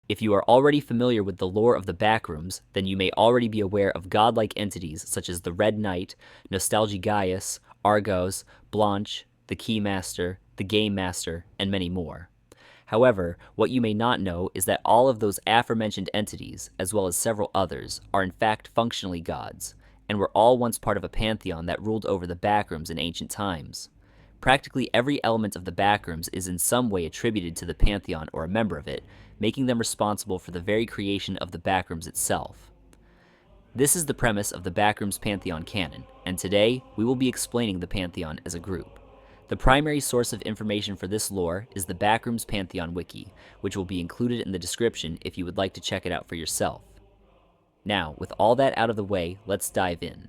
If you are already familiar with the lore of the Backrooms, then you may already be aware of godlike entities such as the Red Knight, Nostalgigaius, Argos, Blanche, the Keymaster, the Game Master, and many more. However, what you may not know is that all of those aforementioned entities, as well as several others, are in fact functionally gods, and were all once part of a pantheon that ruled over the Backrooms in ancient times. Practically every element of the Backrooms is in some way attributed to the Pantheon or a member of it, making them responsible for the very creation of the Backrooms itself. This is the premise of the Backrooms Pantheon canon, and today we will be explaining the Pantheon as a group. The primary source of information for this lore is the Backrooms Pantheon wiki, which will be included in the description if you would like to check it out for yourself. Now, with all that out of the way, let's dive in.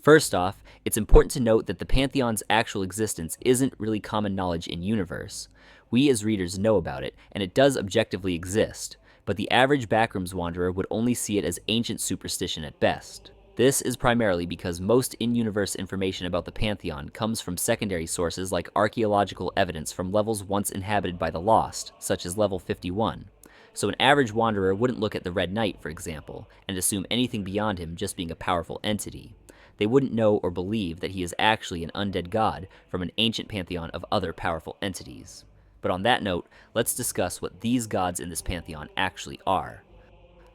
First off, it's important to note that the Pantheon's actual existence isn't really common knowledge in universe. We as readers know about it, and it does objectively exist, but the average Backrooms wanderer would only see it as ancient superstition at best. This is primarily because most in-universe information about the Pantheon comes from secondary sources like archaeological evidence from levels once inhabited by the Lost, such as level 51. So an average wanderer wouldn't look at the Red Knight, for example, and assume anything beyond him just being a powerful entity. They wouldn't know or believe that he is actually an undead god from an ancient pantheon of other powerful entities. But on that note, let's discuss what these gods in this pantheon actually are.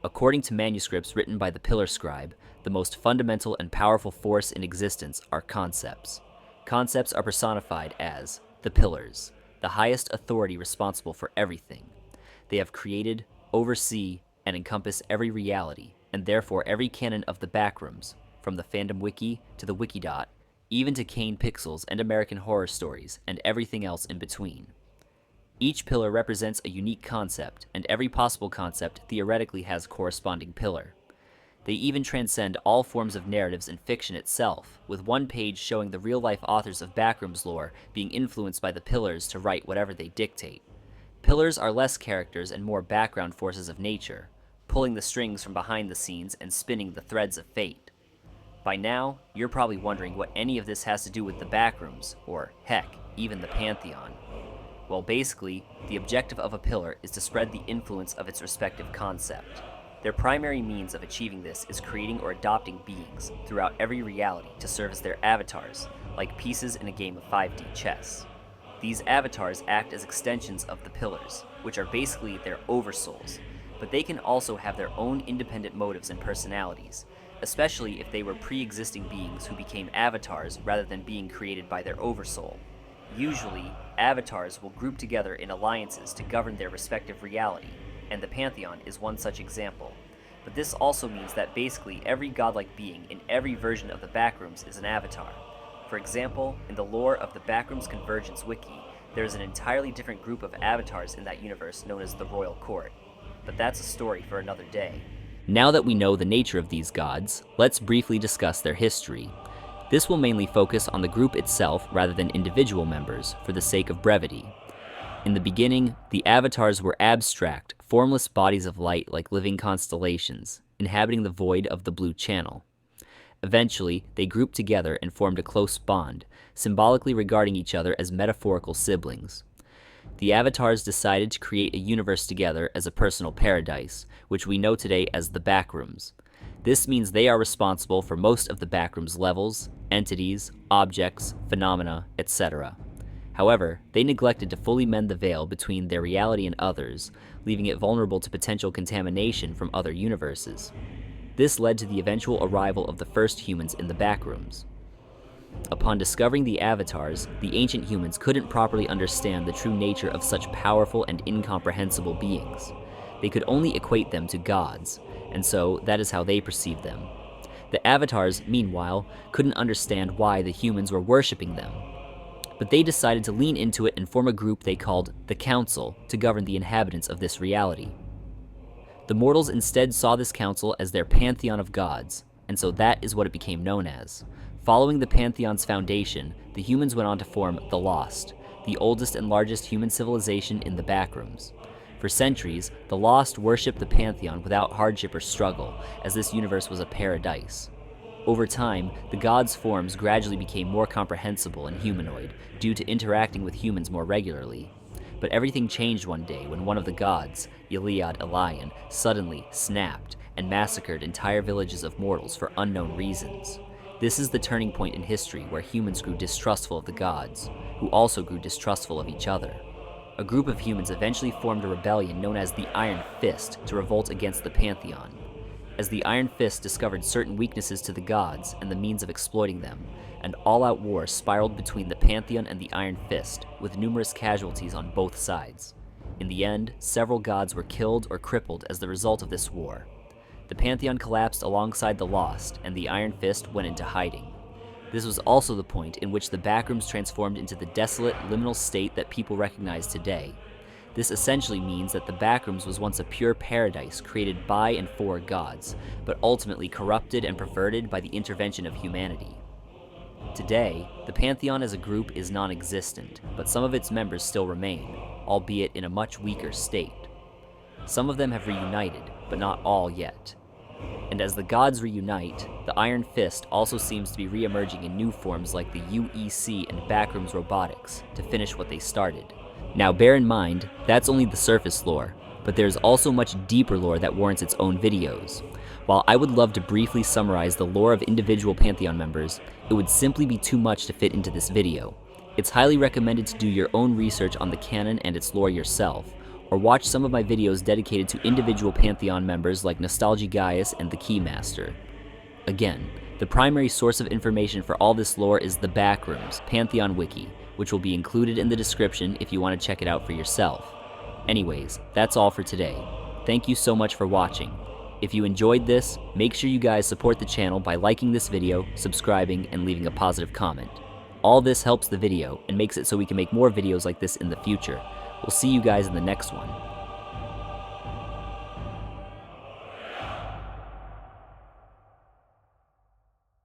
According to manuscripts written by the Pillar Scribe, the most fundamental and powerful force in existence are concepts. Concepts are personified as the Pillars, the highest authority responsible for everything. They have created, oversee, and encompass every reality, and therefore every canon of the Backrooms, from the fandom wiki to the Wikidot, even to Kane Pixels and American Horror Stories, and everything else in between. Each pillar represents a unique concept, and every possible concept theoretically has a corresponding pillar. They even transcend all forms of narratives and fiction itself, with one page showing the real-life authors of Backrooms lore being influenced by the pillars to write whatever they dictate. Pillars are less characters and more background forces of nature, pulling the strings from behind the scenes and spinning the threads of fate. By now, you're probably wondering what any of this has to do with the Backrooms, or heck, even the Pantheon. Well, basically, the objective of a pillar is to spread the influence of its respective concept. Their primary means of achieving this is creating or adopting beings throughout every reality to serve as their avatars, like pieces in a game of 5D chess. These avatars act as extensions of the pillars, which are basically their oversouls, but they can also have their own independent motives and personalities, especially if they were pre-existing beings who became avatars rather than being created by their oversoul. Usually, avatars will group together in alliances to govern their respective reality, and the Pantheon is one such example. But this also means that basically every godlike being in every version of the Backrooms is an avatar. For example, in the lore of the Backrooms Convergence wiki, there is an entirely different group of avatars in that universe known as the Royal Court. But that's a story for another day. Now that we know the nature of these gods, let's briefly discuss their history. This will mainly focus on the group itself rather than individual members, for the sake of brevity. In the beginning, the avatars were abstract, formless bodies of light like living constellations, inhabiting the void of the blue channel. Eventually, they grouped together and formed a close bond, symbolically regarding each other as metaphorical siblings. The avatars decided to create a universe together as a personal paradise, which we know today as the Backrooms. This means they are responsible for most of the Backrooms levels, entities, objects, phenomena, etc. However, they neglected to fully mend the veil between their reality and others, leaving it vulnerable to potential contamination from other universes. This led to the eventual arrival of the first humans in the Backrooms. Upon discovering the avatars, the ancient humans couldn't properly understand the true nature of such powerful and incomprehensible beings. They could only equate them to gods, and so that is how they perceived them. The avatars, meanwhile, couldn't understand why the humans were worshipping them. But they decided to lean into it and form a group they called the Council to govern the inhabitants of this reality. The mortals instead saw this council as their pantheon of gods, and so that is what it became known as. Following the Pantheon's foundation, the humans went on to form the Lost, the oldest and largest human civilization in the Backrooms. For centuries, the Lost worshipped the Pantheon without hardship or struggle, as this universe was a paradise. Over time, the gods' forms gradually became more comprehensible and humanoid due to interacting with humans more regularly. But everything changed one day when one of the gods, Iliad Elion, suddenly snapped and massacred entire villages of mortals for unknown reasons. This is the turning point in history where humans grew distrustful of the gods, who also grew distrustful of each other. A group of humans eventually formed a rebellion known as the Iron Fist to revolt against the Pantheon. As the Iron Fist discovered certain weaknesses to the gods and the means of exploiting them, an all-out war spiraled between the Pantheon and the Iron Fist, with numerous casualties on both sides. In the end, several gods were killed or crippled as the result of this war. The Pantheon collapsed alongside the Lost, and the Iron Fist went into hiding. This was also the point in which the Backrooms transformed into the desolate, liminal state that people recognize today. This essentially means that the Backrooms was once a pure paradise created by and for gods, but ultimately corrupted and perverted by the intervention of humanity. Today, the Pantheon as a group is non-existent, but some of its members still remain, albeit in a much weaker state. Some of them have reunited, but not all yet. And as the gods reunite, the Iron Fist also seems to be re-emerging in new forms like the UEC and Backrooms robotics to finish what they started. Now bear in mind, that's only the surface lore, but there's also much deeper lore that warrants its own videos. While I would love to briefly summarize the lore of individual Pantheon members, it would simply be too much to fit into this video. It's highly recommended to do your own research on the canon and its lore yourself, or watch some of my videos dedicated to individual Pantheon members like Nostalgia Gaius and the Keymaster. Again, the primary source of information for all this lore is the Backrooms Pantheon Wiki, which will be included in the description if you want to check it out for yourself. Anyways, that's all for today. Thank you so much for watching. If you enjoyed this, make sure you guys support the channel by liking this video, subscribing, and leaving a positive comment. All this helps the video and makes it so we can make more videos like this in the future. We'll see you guys in the next one.